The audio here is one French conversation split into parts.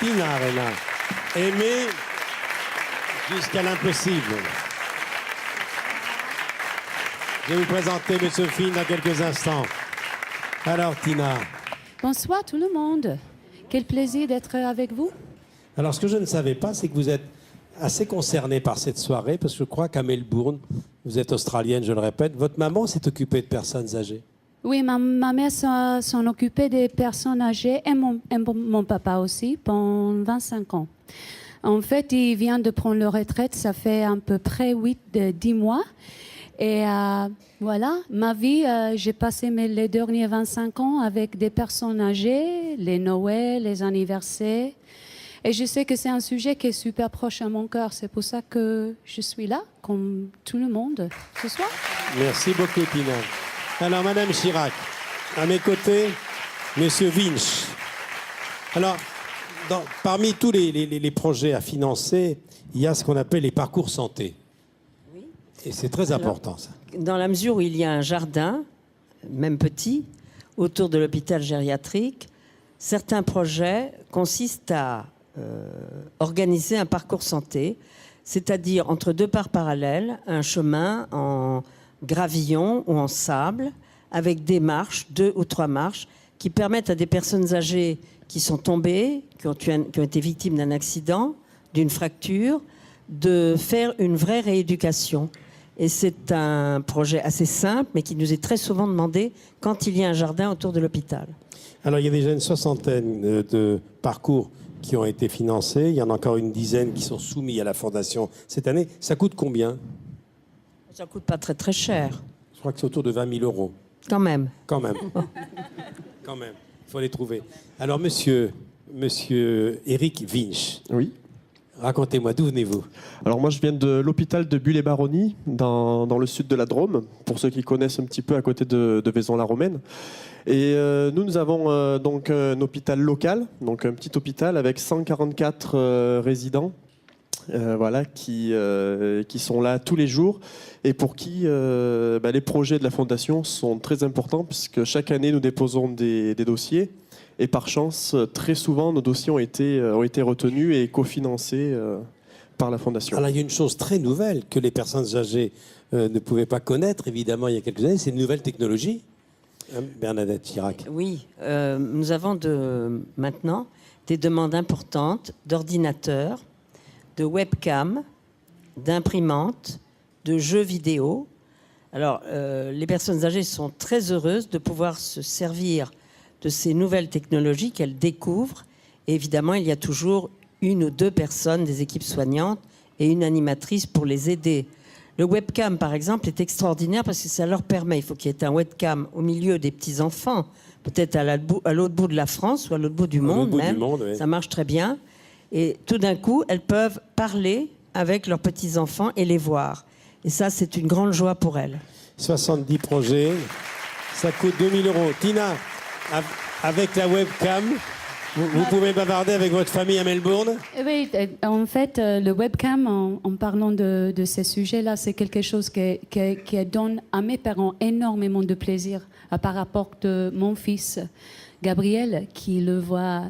Tina Arena. Aimer jusqu'à l'impossible. Je vais vous présenter M. Finn dans quelques instants. Alors, Tina. Bonsoir tout le monde. Quel plaisir d'être avec vous. Alors, ce que je ne savais pas, c'est que vous êtes assez concernée par cette soirée, parce que je crois qu'à Melbourne, vous êtes australienne, je le répète, votre maman s'est occupée de personnes âgées. Oui, ma mère s'en occupait des personnes âgées et mon papa aussi pendant 25 ans. En fait, il vient de prendre la retraite, ça fait à peu près 10 mois. Et voilà, ma vie, j'ai passé les derniers 25 ans avec des personnes âgées, les Noëls, les anniversaires. Et je sais que c'est un sujet qui est super proche à mon cœur. C'est pour ça que je suis là, comme tout le monde, ce soir. Merci beaucoup, Tina. Alors, Madame Chirac, à mes côtés, Monsieur Vinch. Alors, parmi tous les projets à financer, il y a ce qu'on appelle les parcours santé. Oui. Et c'est très important, ça. Dans la mesure où il y a un jardin, même petit, autour de l'hôpital gériatrique, certains projets consistent à organiser un parcours santé, c'est-à-dire entre deux parts parallèles, un chemin en gravillon ou en sable, avec des marches, 2 ou 3 marches, qui permettent à des personnes âgées qui sont tombées, qui ont été victimes d'un accident, d'une fracture, de faire une vraie rééducation. Et c'est un projet assez simple, mais qui nous est très souvent demandé quand il y a un jardin autour de l'hôpital. Alors, il y a déjà une soixantaine de parcours qui ont été financés. Il y en a encore une dizaine qui sont soumis à la Fondation cette année. Ça coûte combien? Ça ne coûte pas très très cher. Je crois que c'est autour de 20 000 euros. Quand même. Quand même. Quand même. Il faut les trouver. Alors, monsieur Eric Vinch. Oui. Racontez-moi, d'où venez-vous? Alors moi je viens de l'hôpital de Bulle-et-Baronnie, dans le sud de la Drôme, pour ceux qui connaissent un petit peu à côté de Vaison-la-Romaine. Et nous avons donc un hôpital local, donc un petit hôpital avec 144 résidents, voilà, qui sont là tous les jours et pour qui les projets de la Fondation sont très importants puisque chaque année nous déposons des dossiers. Et par chance, très souvent, nos dossiers ont été retenus et cofinancés par la Fondation. Alors, il y a une chose très nouvelle que les personnes âgées ne pouvaient pas connaître, évidemment, il y a quelques années, c'est une nouvelle technologie. Bernadette Chirac. Oui, nous avons maintenant des demandes importantes d'ordinateurs, de webcams, d'imprimantes, de jeux vidéo. Alors, les personnes âgées sont très heureuses de pouvoir se servir de ces nouvelles technologies qu'elles découvrent. Et évidemment, il y a toujours 1 ou 2 personnes des équipes soignantes et une animatrice pour les aider. Le webcam, par exemple, est extraordinaire parce que ça leur permet, il faut qu'il y ait un webcam au milieu des petits-enfants, peut-être à l'autre bout de la France ou à l'autre bout du monde même. Oui. Ça marche très bien. Et tout d'un coup, elles peuvent parler avec leurs petits-enfants et les voir. Et ça, c'est une grande joie pour elles. 70 projets, ça coûte 2 000 euros. Tina, avec la webcam, vous pouvez bavarder avec votre famille à Melbourne? Oui, en fait, le webcam, en parlant de ces sujets-là, c'est quelque chose qui donne à mes parents énormément de plaisir par rapport de mon fils Gabriel, qui le voit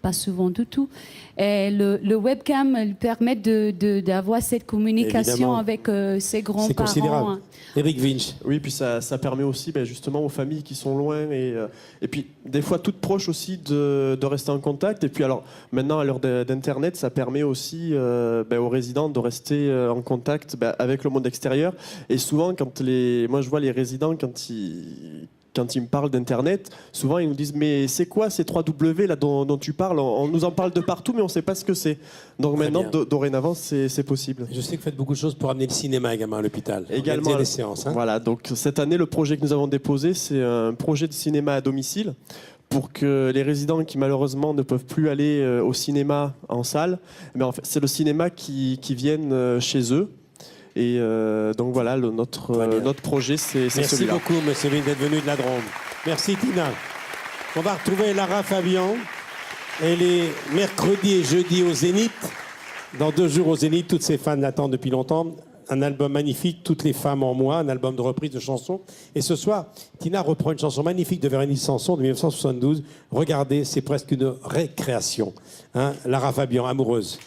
pas souvent du tout. Et le webcam lui permet d'avoir cette communication Évidemment. avec ses grands-parents. C'est considérable. Eric Vinch. Oui, puis ça permet aussi justement aux familles qui sont loin et puis des fois toutes proches aussi de rester en contact. Et puis alors maintenant à l'heure d'Internet, ça permet aussi aux résidents de rester en contact avec le monde extérieur. Et souvent moi je vois les résidents quand ils me parlent d'Internet, souvent ils nous disent « Mais c'est quoi ces 3W là dont tu parles? On nous en parle de partout, mais on ne sait pas ce que c'est. » Donc Très maintenant, bien. dorénavant, c'est possible. Je sais que vous faites beaucoup de choses pour amener le cinéma également à l'hôpital. Également, Organiser des séances. Hein. Voilà, donc cette année, le projet que nous avons déposé, c'est un projet de cinéma à domicile pour que les résidents qui malheureusement ne peuvent plus aller au cinéma en salle, en fait, c'est le cinéma qui viennent chez eux. Et donc voilà, notre projet, c'est celui-là. Merci beaucoup, monsieur Vin, d'être venu de la Drôme. Merci, Tina. On va retrouver Lara Fabian. Elle est mercredi et jeudi au Zénith. Dans 2 jours au Zénith, toutes ses fans l'attendent depuis longtemps. un album magnifique, Toutes les femmes en moi, un album de reprise de chansons. Et ce soir, Tina reprend une chanson magnifique de Véronique Sanson de 1972. Regardez, c'est presque une récréation. Hein, Lara Fabian, Amoureuse.